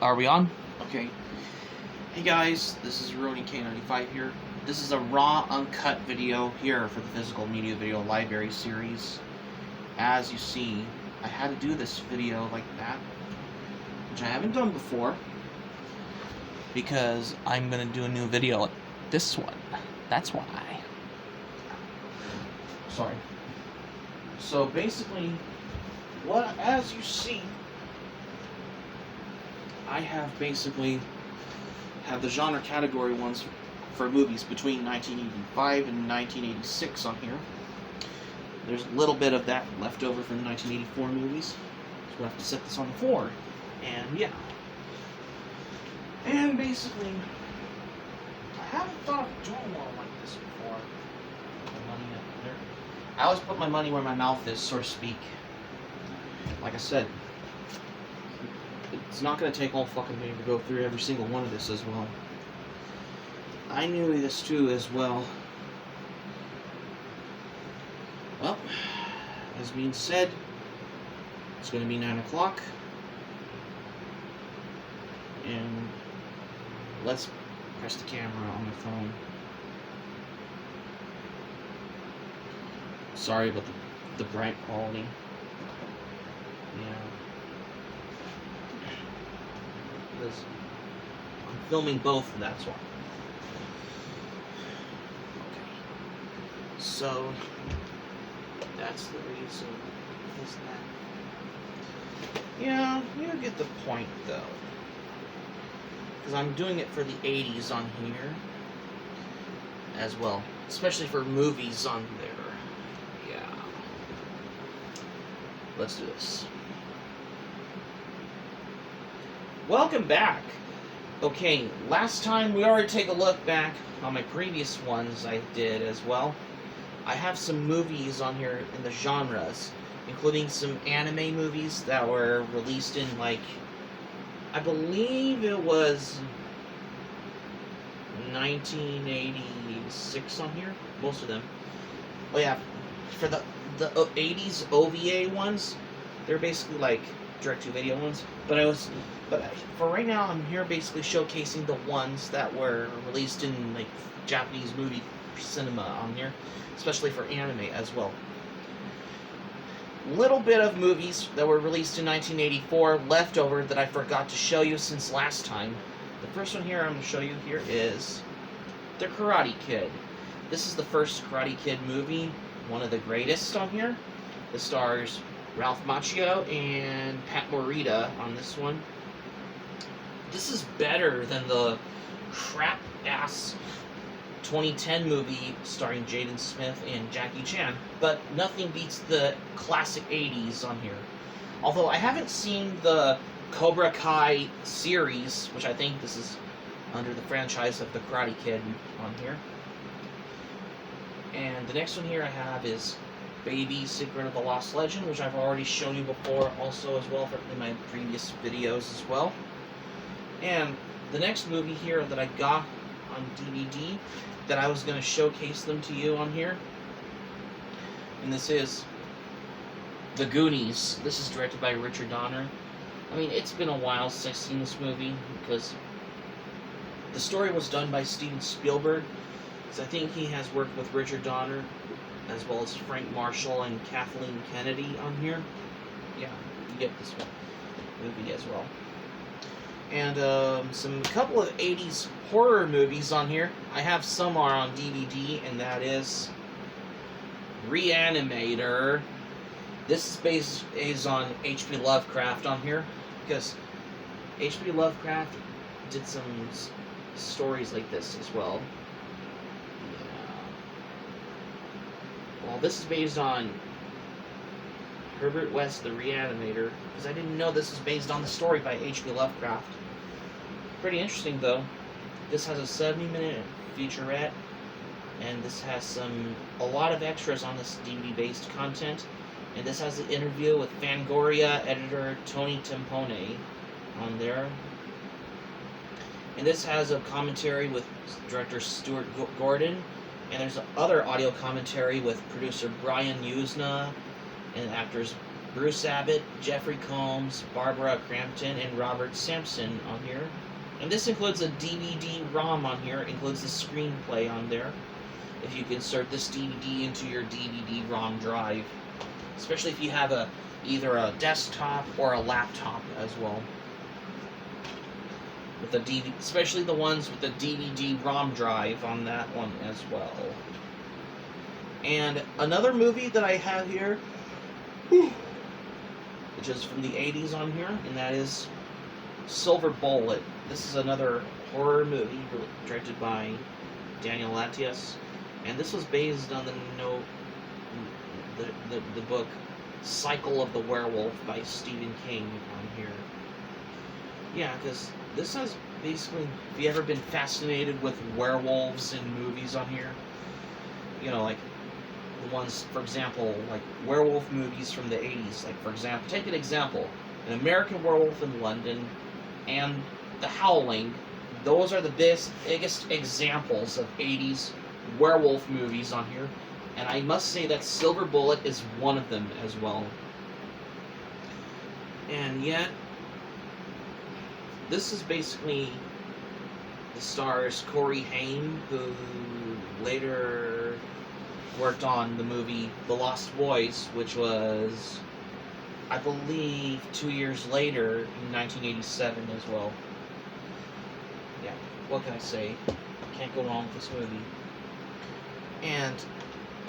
Are we on? Okay. Hey guys, this is Ronin K95 here. This is a raw, uncut video here for the Physical Media Video Library series. As you see, I had to do this video like that, which I haven't done before, because I'm going to do a new video like this one. That's why. Sorry. So basically, as you see, I have basically the genre category ones for movies between 1985 and 1986 on here. There's a little bit of that left over from the 1984 movies, so we'll have to set this on the floor. And yeah. And basically, I haven't thought of doing one like this before. Put my money up there. I always put my money where my mouth is, so to speak. Like I said, it's not going to take all fucking day to go through every single one of this as well. I knew this too as well. Well, as being said, it's going to be 9 o'clock. And let's press the camera on my phone. Sorry about the bright quality. Yeah. Because I'm filming both, that's why. Okay. So, that's the reason. Is that? Yeah, you get the point, though. Because I'm doing it for the 80s on here as well. Especially for movies on there. Yeah. Let's do this. Welcome back. Okay, last time we already take a look back on my previous ones I did as well. I have some movies on here in the genres, including some anime movies that were released in, like, I believe it was 1986 on here, most of them. Oh yeah, for the 80s OVA ones, they're basically like direct-to-video ones, but for right now, I'm here basically showcasing the ones that were released in like Japanese movie cinema on here, especially for anime as well. Little bit of movies that were released in 1984 leftover that I forgot to show you since last time. The first one here I'm going to show you here is The Karate Kid. This is the first Karate Kid movie, one of the greatest on here. It stars Ralph Macchio and Pat Morita on this one. This is better than the crap-ass 2010 movie starring Jaden Smith and Jackie Chan, but nothing beats the classic 80s on here. Although I haven't seen the Cobra Kai series, which I think this is under the franchise of The Karate Kid on here. And the next one here I have is Baby Secret of the Lost Legend, which I've already shown you before also as well in my previous videos as well. And the next movie here that I got on DVD that I was going to showcase them to you on here, and this is The Goonies. This is directed by Richard Donner. I mean, it's been a while since I've seen this movie, because the story was done by Steven Spielberg, so I think he has worked with Richard Donner, as well as Frank Marshall and Kathleen Kennedy on here. Yeah, you get this one movie as well. And some couple of 80s horror movies on here. I have some are on DVD, and that is Reanimator. This is on H.P. Lovecraft on here, because H.P. Lovecraft did some stories like this as well. Yeah. Well, this is based on Herbert West, The Reanimator, because I didn't know this was based on the story by H.P. Lovecraft. Pretty interesting, though. This has a 70-minute featurette, and this has a lot of extras on this DVD-based content, and this has an interview with Fangoria editor Tony Timpone on there. And this has a commentary with director Stuart Gordon, and there's other audio commentary with producer Brian Usna and actors Bruce Abbott, Jeffrey Combs, Barbara Crampton, and Robert Sampson on here. And this includes a DVD-ROM on here. It includes the screenplay on there. If you can insert this DVD into your DVD-ROM drive. Especially if you have either a desktop or a laptop as well. With the DVD, especially the ones with the DVD-ROM drive on that one as well. And another movie that I have here, which is from the 80s on here, and that is Silver Bullet. This is another horror movie directed by Daniel Latias, and this was based on the book Cycle of the Werewolf by Stephen King on here. Yeah, because this has basically, if you ever been fascinated with werewolves in movies on here, you know, like the ones, for example, like werewolf movies from the 80s, like, for example, take an example, An American Werewolf in London and The Howling. Those are the biggest examples of 80s werewolf movies on here, and I must say that Silver Bullet is one of them as well. And yet, this is basically the stars Corey Haim, who later worked on the movie The Lost Boys, which was, I believe, 2 years later in 1987 as well. Yeah, what can I say? Can't go wrong with this movie. And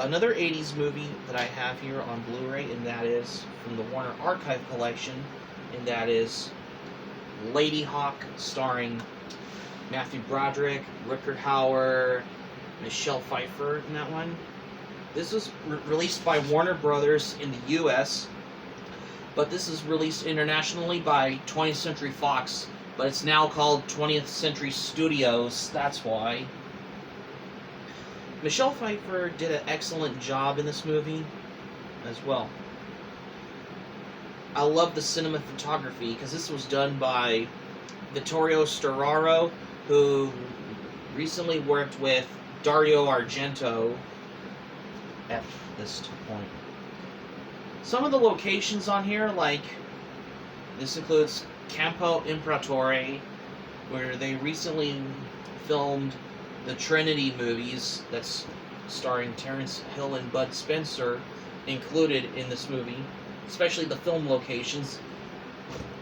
another 80s movie that I have here on Blu-ray, and that is from the Warner Archive Collection, and that is Lady Hawk, starring Matthew Broderick, Rutger Hauer, Michelle Pfeiffer in that one. This was released by Warner Brothers in the U.S., but this is released internationally by 20th Century Fox, but it's now called 20th Century Studios, that's why. Michelle Pfeiffer did an excellent job in this movie as well. I love the cinematography, because this was done by Vittorio Storaro, who recently worked with Dario Argento at this point. Some of the locations on here, like, this includes Campo Imperatore, where they recently filmed the Trinity movies, that's starring Terence Hill and Bud Spencer, included in this movie, especially the film locations.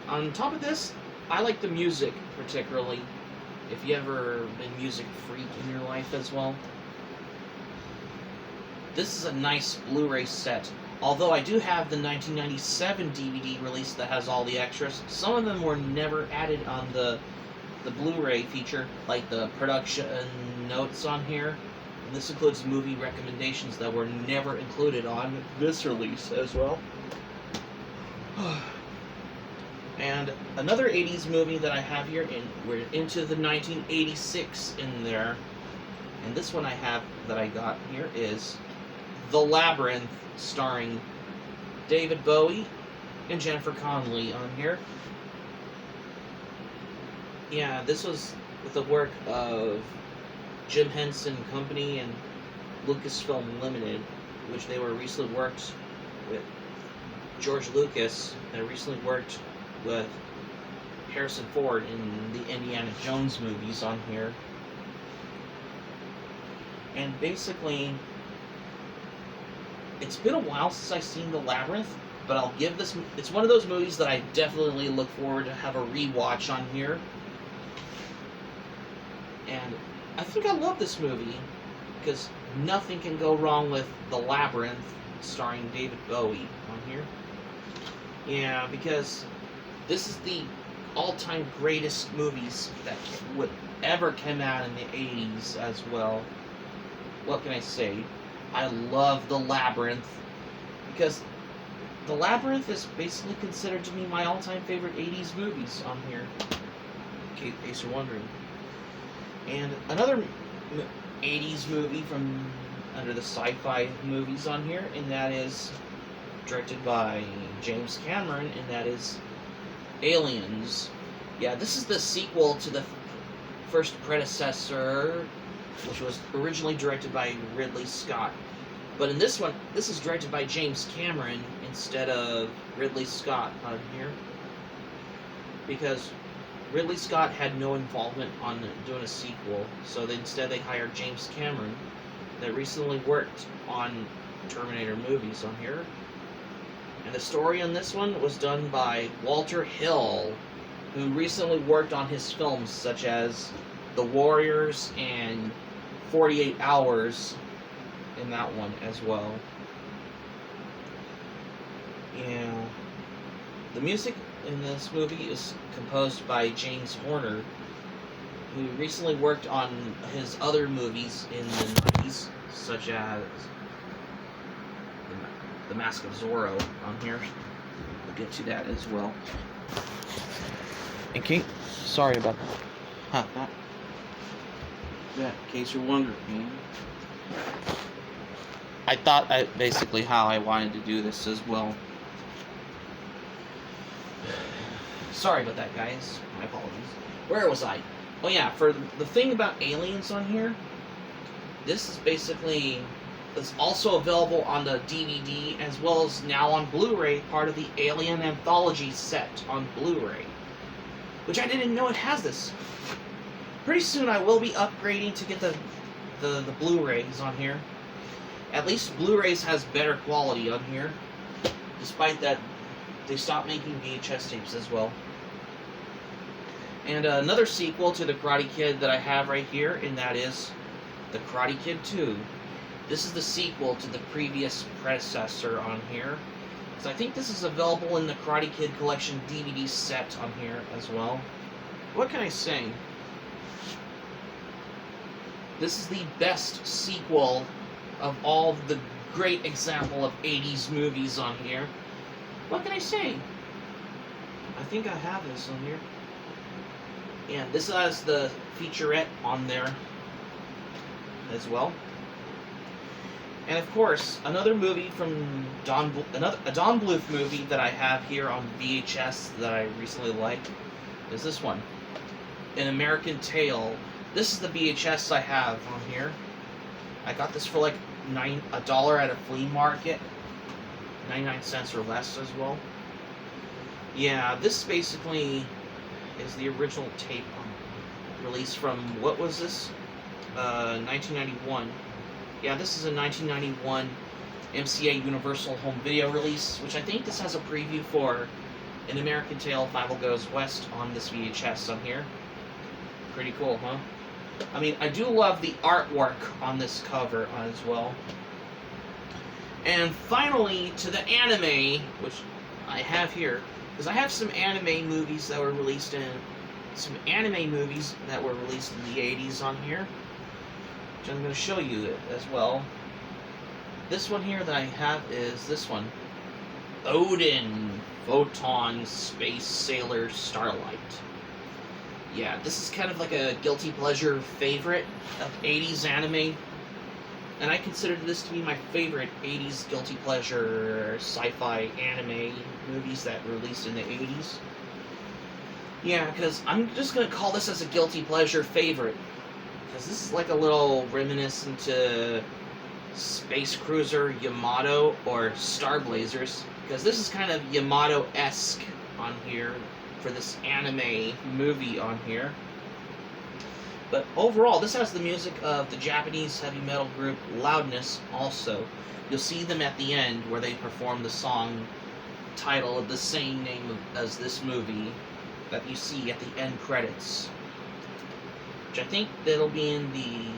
On top of this, I like the music particularly, if you ever been music freak in your life as well. This is a nice Blu-ray set. Although I do have the 1997 DVD release that has all the extras, some of them were never added on the Blu-ray feature, like the production notes on here. And this includes movie recommendations that were never included on this release as well. And another 80s movie that I have here, we're into the 1986 in there. And this one I have that I got here is The Labyrinth, starring David Bowie and Jennifer Connelly on here. Yeah, this was with the work of Jim Henson Company and Lucasfilm Limited, which they were recently worked with George Lucas, and recently worked with Harrison Ford in the Indiana Jones movies on here. And basically, it's been a while since I've seen The Labyrinth, but I'll give this, it's one of those movies that I definitely look forward to have a rewatch on here. And I think I love this movie, because nothing can go wrong with The Labyrinth, starring David Bowie on here. Yeah, because this is the all-time greatest movies that would ever come out in the 80s as well. What can I say? I love The Labyrinth, because The Labyrinth is basically considered to be my all-time favorite 80s movies on here, in case you're wondering. And another 80s movie from under the Sci-Fi movies on here, and that is directed by James Cameron, and that is Aliens. Yeah, this is the sequel to the first predecessor, which was originally directed by Ridley Scott. But in this one, this is directed by James Cameron, instead of Ridley Scott on here, because Ridley Scott had no involvement on doing a sequel, so instead they hired James Cameron, that recently worked on Terminator movies on here. And the story on this one was done by Walter Hill, who recently worked on his films such as The Warriors and 48 Hours in that one as well. Yeah. The music in this movie is composed by James Horner, who recently worked on his other movies in the 90s, such as The Mask of Zorro on here. We'll get to that as well. Okay, sorry about that. In case you're wondering. I thought basically how I wanted to do this as well. Sorry about that, guys. My apologies. Where was I? Oh yeah, for the thing about aliens on here, this is basically, it's also available on the DVD as well as now on Blu-ray, part of the Alien Anthology set on Blu-ray, which I didn't know it has this. Pretty soon I will be upgrading to get the Blu-rays on here. At least Blu-rays has better quality on here, despite that they stopped making VHS tapes as well. And another sequel to The Karate Kid that I have right here, and that is The Karate Kid 2. This is the sequel to the previous predecessor on here. So I think this is available in the Karate Kid Collection DVD set on here as well. What can I say? This is the best sequel of all the great example of 80s movies on here. What can I say? I think I have this on here. And this has the featurette on there as well. And of course, another movie from a Don Bluth movie that I have here on VHS that I recently liked is this one, An American Tail. This is the VHS I have on here. I got this for like $1 at a flea market, 99 cents or less as well. Yeah, this basically is the original tape release from, what was this? 1991. Yeah, this is a 1991 MCA Universal Home Video release, which I think this has a preview for An American Tail, Fievel Goes West on this VHS on here. Pretty cool, huh? I mean, I do love the artwork on this cover as well. And finally, to the anime, which I have here, because I have some anime movies that were released in the 80s on here, which I'm going to show you as well. This one here that I have is this one, Odin, Photon, Space Sailor, Starlight. Yeah, this is kind of like a guilty pleasure favorite of 80s anime, and I consider this to be my favorite 80s guilty pleasure sci-fi anime movies that were released in the 80s. Yeah, because I'm just going to call this as a guilty pleasure favorite, because this is like a little reminiscent to Space Cruiser Yamato or Star Blazers, because this is kind of Yamato-esque on here for this anime movie on here. But overall, this has the music of the Japanese heavy metal group Loudness also. You'll see them at the end where they perform the song title of the same name as this movie that you see at the end credits. Which I think that'll be in the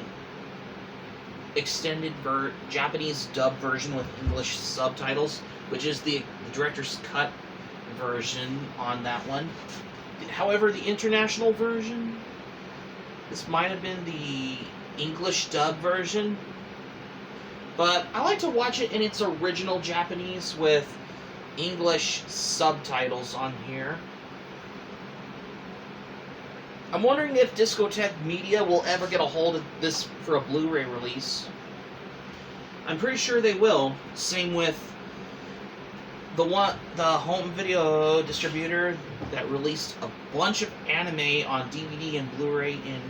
extended Japanese dub version with English subtitles, which is the director's cut version on that one. However, the international version, this might have been the English dub version, but I like to watch it in its original Japanese with English subtitles on here. I'm wondering if Discotheque Media will ever get a hold of this for a Blu-ray release. I'm pretty sure they will. Same with the home video distributor that released a bunch of anime on DVD and Blu-ray in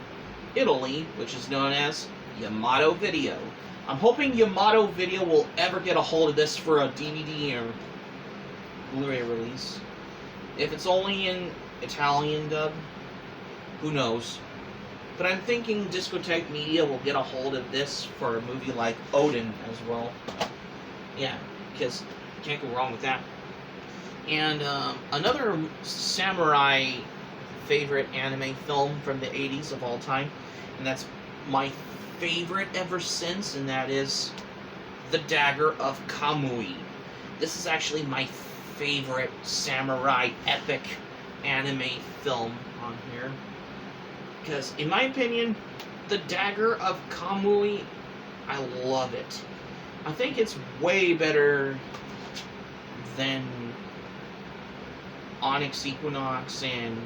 Italy, which is known as Yamato Video. I'm hoping Yamato Video will ever get a hold of this for a DVD or Blu-ray release. If it's only in Italian dub, who knows? But I'm thinking Discotheque Media will get a hold of this for a movie like Odin as well. Yeah, because can't go wrong with that. And another samurai favorite anime film from the 80s of all time, and that's my favorite ever since, and that is The Dagger of Kamui. This is actually my favorite samurai epic anime film on here. Because, in my opinion, The Dagger of Kamui, I love it. I think it's way better than Onyx Equinox and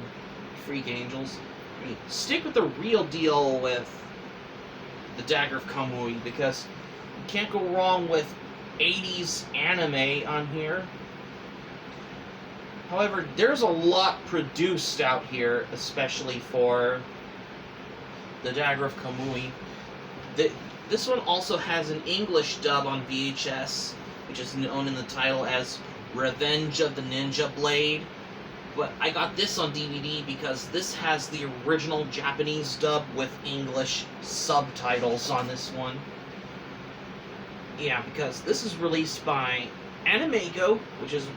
Freak Angels. I mean, stick with the real deal with The Dagger of Kamui, because you can't go wrong with 80s anime on here. However, there's a lot produced out here, especially for The Dagger of Kamui. This one also has an English dub on VHS, which is known in the title as Revenge of the Ninja Blade. But I got this on DVD because this has the original Japanese dub with English subtitles on this one. Yeah, because this is released by Animego, which is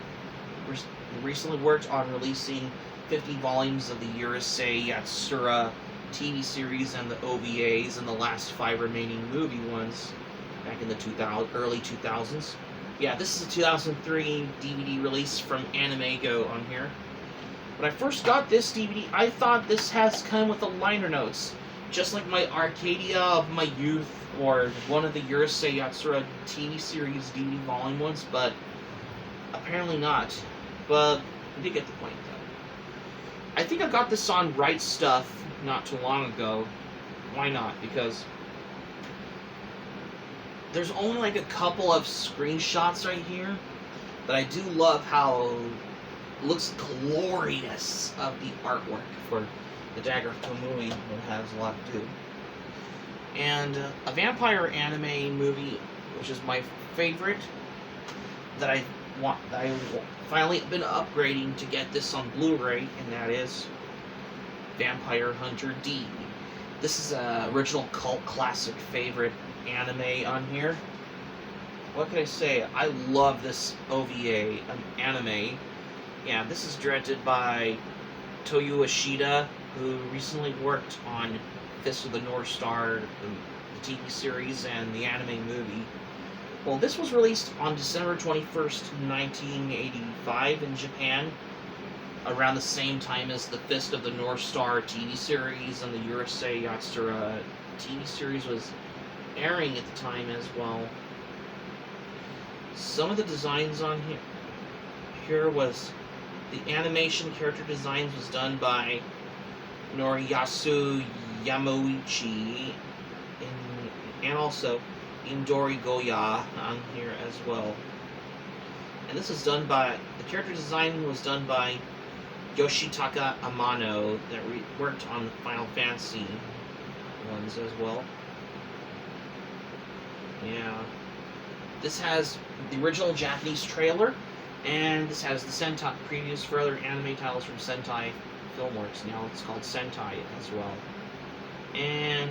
recently worked on releasing 50 volumes of the Urusei Yatsura TV series and the OVAs and the last 5 remaining movie ones back in the early 2000s. Yeah, this is a 2003 DVD release from Animego on here. When I first got this DVD, I thought this has come with the liner notes, just like my Arcadia of my youth or one of the Urusei Yatsura TV series DVD volume ones, but apparently not. But I did get the point, though. I think I got this on Right Stuff not too long ago. Why not? Because there's only like a couple of screenshots right here, but I do love how it looks glorious of the artwork for The Dagger of Kamui. It has a lot to do. And a vampire anime movie, which is my favorite, that I finally been upgrading to get this on Blu-ray, and that is Vampire Hunter D. This is an original cult classic favorite anime on here. What can I say? I love this OVA anime. Yeah, this is directed by Toyo Ishida, who recently worked on Fist of the North Star, the TV series, and the anime movie. Well, this was released on December 21st, 1985 in Japan, around the same time as the Fist of the North Star TV series and the Urusei Yatsura TV series was airing at the time as well. Some of the designs on here was the animation character designs was done by Noriyasu Yamauchi and also Indori Goya on here as well. And this is done by, the character design was done by Yoshitaka Amano, that worked on the Final Fantasy ones as well. Yeah. This has the original Japanese trailer, and this has the Sentai previews for other anime titles from Sentai Filmworks. Now it's called Sentai as well. And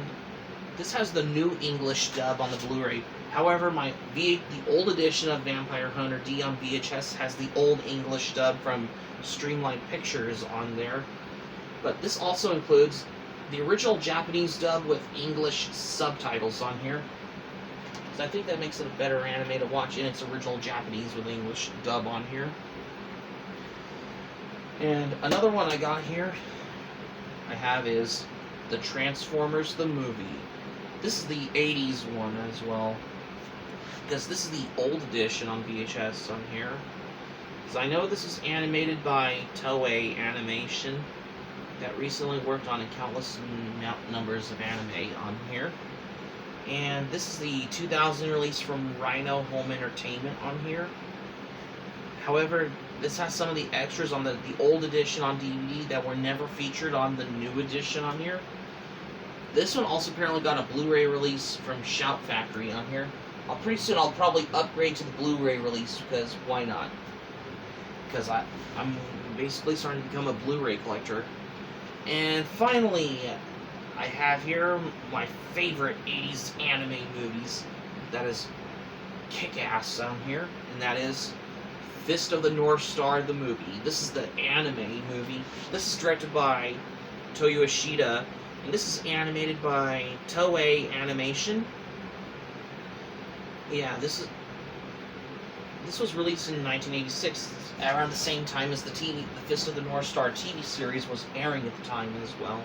this has the new English dub on the Blu-ray. However, the old edition of Vampire Hunter D on VHS has the old English dub from Streamline Pictures on there. But this also includes the original Japanese dub with English subtitles on here. So I think that makes it a better anime to watch in its original Japanese with English dub on here. And another one I got here, I have is the Transformers the movie. This is the 80s one as well, because this is the old edition on VHS on here. Because I know this is animated by Toei Animation, that recently worked on a countless numbers of anime on here. And this is the 2000 release from Rhino Home Entertainment on here. However, this has some of the extras on the old edition on DVD that were never featured on the new edition on here. This one also apparently got a Blu-ray release from Shout Factory on here. Pretty soon I'll probably upgrade to the Blu-ray release, because why not? because I'm basically starting to become a Blu Ray collector. And finally, I have here my favorite 80s anime movies. That is kick-ass on here, and that is Fist of the North Star, the movie. This is the anime movie. This is directed by Toyo Ishida, and this is animated by Toei Animation. Yeah, this was released in 1986, around the same time as the Fist of the North Star TV series was airing at the time as well.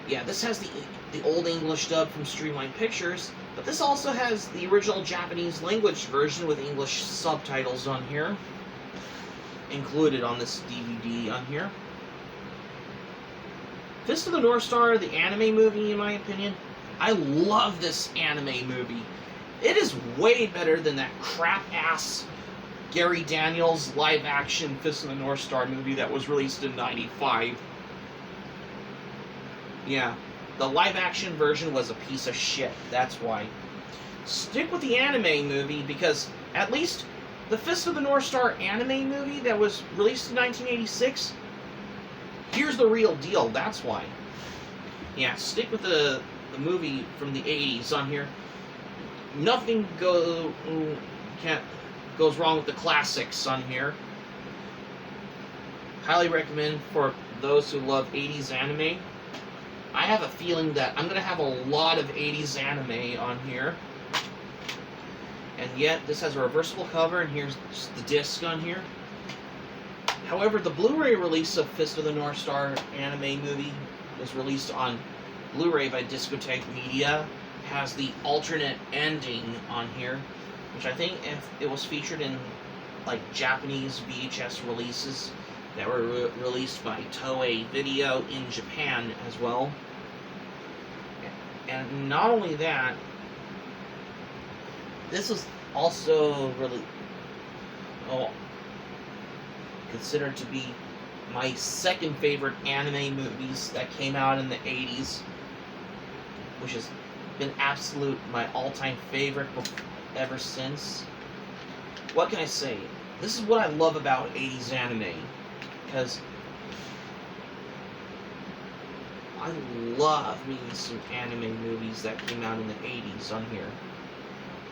Yeah, this has the Old English dub from Streamline Pictures, but this also has the original Japanese language version with English subtitles on here, included on this DVD on here. Fist of the North Star, the anime movie, in my opinion, I love this anime movie. It is way better than that crap-ass Gary Daniels live-action Fist of the North Star movie that was released in '95. Yeah, the live-action version was a piece of shit, that's why. Stick with the anime movie, because at least the Fist of the North Star anime movie that was released in 1986, here's the real deal, that's why. Yeah, stick with the movie from the 80s on here. Nothing goes wrong with the classics on here. Highly recommend for those who love 80s anime. I have a feeling that I'm going to have a lot of 80s anime on here. And yet, this has a reversible cover, and here's the disc on here. However, the Blu-ray release of Fist of the North Star anime movie was released on Blu-ray by Discotheque Media. Has the alternate ending on here, which I think it was featured in like Japanese VHS releases that were released by Toei Video in Japan as well. And not only that, this was also really considered to be my second favorite anime movies that came out in the 80s, which has been my all-time favorite ever since. What can I say? This is what I love about 80s anime, because I love me some anime movies that came out in the 80s on here.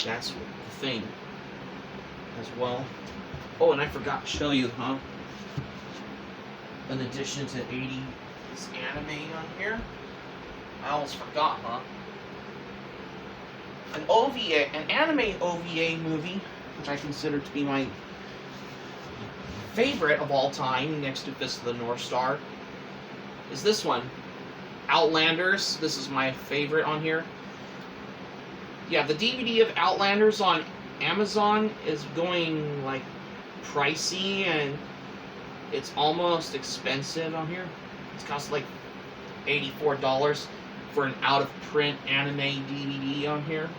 That's the thing as well. Oh, and I forgot to show you, in addition to 80s anime on here, I almost forgot, an OVA, an anime OVA movie, which I consider to be my favorite of all time, next to Fist of the North Star, is this one, Outlanders. This is my favorite on here. Yeah, the DVD of Outlanders on Amazon is going, like, pricey, and it's almost expensive on here. It's cost, like, $84 for an out-of-print anime DVD on here.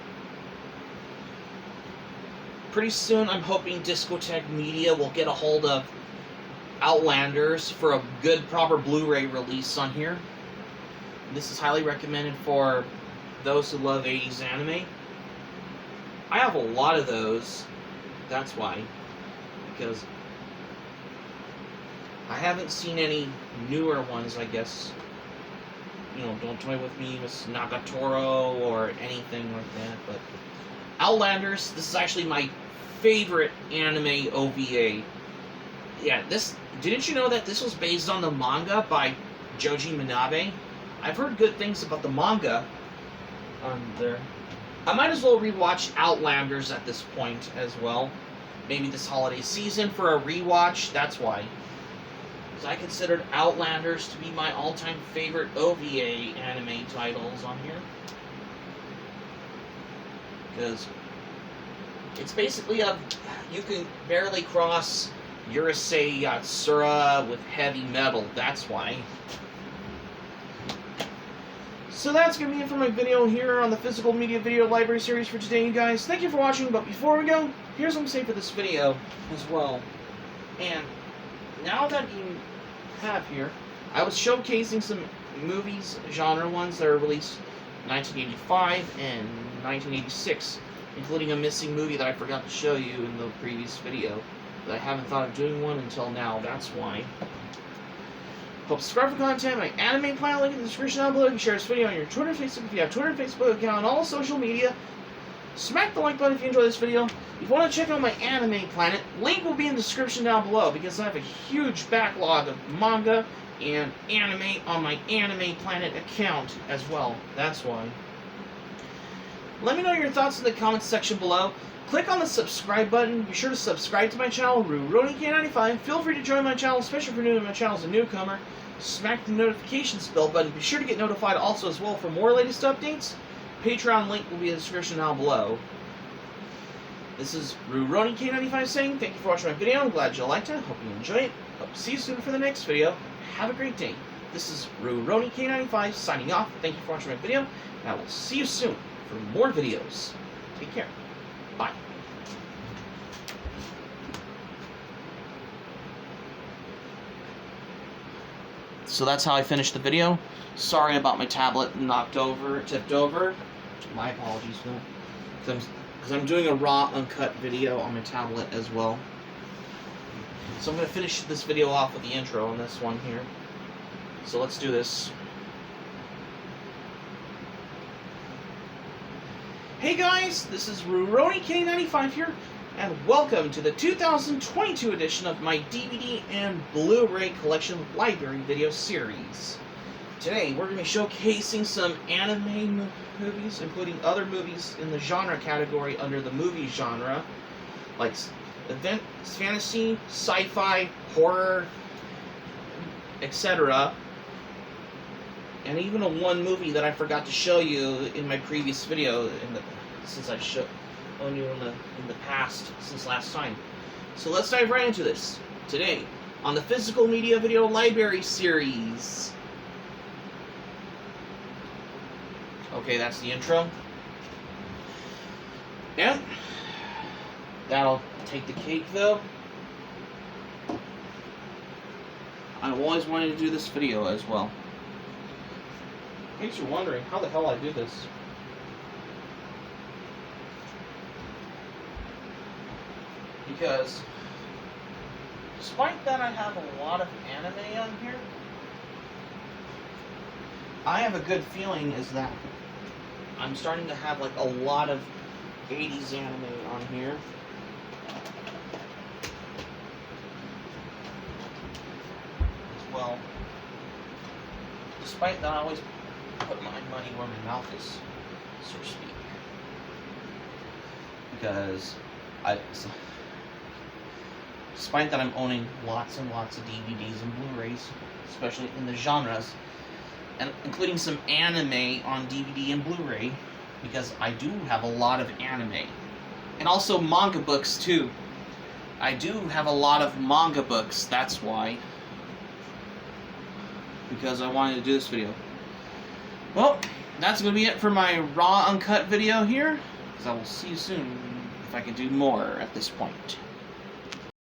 Pretty soon, I'm hoping Discotheque Media will get a hold of Outlanders for a good, proper Blu-ray release on here. This is highly recommended for those who love 80s anime. I have a lot of those. That's why. Because I haven't seen any newer ones, I guess. You know, Don't Toy With Me, Miss Nagatoro, or anything like that. But Outlanders, this is actually my favorite anime OVA. Yeah, didn't you know that this was based on the manga by Joji Manabe? I've heard good things about the manga on there. I might as well rewatch Outlanders at this point as well. Maybe this holiday season for a rewatch, that's why. Because I considered Outlanders to be my all-time favorite OVA anime titles on here. Because it's basically you can barely cross Urusei Yatsura with heavy metal, that's why. So that's going to be it for my video here on the Physical Media Video Library series for today, you guys. Thank you for watching, but before we go, here's what I'm saying for this video as well. And now that you have here, I was showcasing some movies, genre ones that are released in 1985 and 1986, including a missing movie that I forgot to show you in the previous video. But I haven't thought of doing one until now, that's why. Hope subscribe for content. My anime plan link in the description down below. You can share this video on your Twitter, Facebook, if you have Twitter, Facebook account, all social media. Smack the like button if you enjoy this video. If you want to check out my anime planet, link will be in the description down below because I have a huge backlog of manga and anime on my Anime Planet account as well. That's why. Let me know your thoughts in the comments section below. Click on the subscribe button. Be sure to subscribe to my channel, RuRoniK95. Feel free to join my channel, especially if you're new to my channel as a newcomer. Smack the notifications bell button. Be sure to get notified also as well for more latest updates. Patreon link will be in the description down below. This is RuRoniK95 saying thank you for watching my video. I'm glad you liked it. Hope you enjoy it. Hope to see you soon for the next video. Have a great day. This is RuRoniK95 signing off. Thank you for watching my video. And I will see you soon for more videos. Take care. Bye. So that's how I finished the video. Sorry about my tablet tipped over. My apologies for that. Because I'm doing a raw, uncut video on my tablet as well. So I'm going to finish this video off with the intro on this one here. So let's do this. Hey guys, this is RuRoniK95 here, and welcome to the 2022 edition of my DVD and Blu Ray Collection Library video series. Today, we're going to be showcasing some anime movies, including other movies in the genre category under the movie genre, like event, fantasy, sci-fi, horror, etc. And even one movie that I forgot to show you in my previous video, since I showed you in the past since last time. So let's dive right into this today on the Physical Media Video Library series. Okay, that's the intro. Yeah, that'll take the cake though. I've always wanted to do this video as well. In case you're wondering how the hell I do this. Because despite that I have a lot of anime on here, I have a good feeling is that I'm starting to have like a lot of 80s anime on here. As well. Despite that I always put my money where my mouth is, so to speak. Because despite that I'm owning lots and lots of DVDs and Blu-rays, especially in the genres, and including some anime on DVD and Blu-ray, because I do have a lot of anime. And also manga books too. I do have a lot of manga books, that's why. Because I wanted to do this video. Well, that's going to be it for my raw uncut video here, because I will see you soon if I can do more at this point.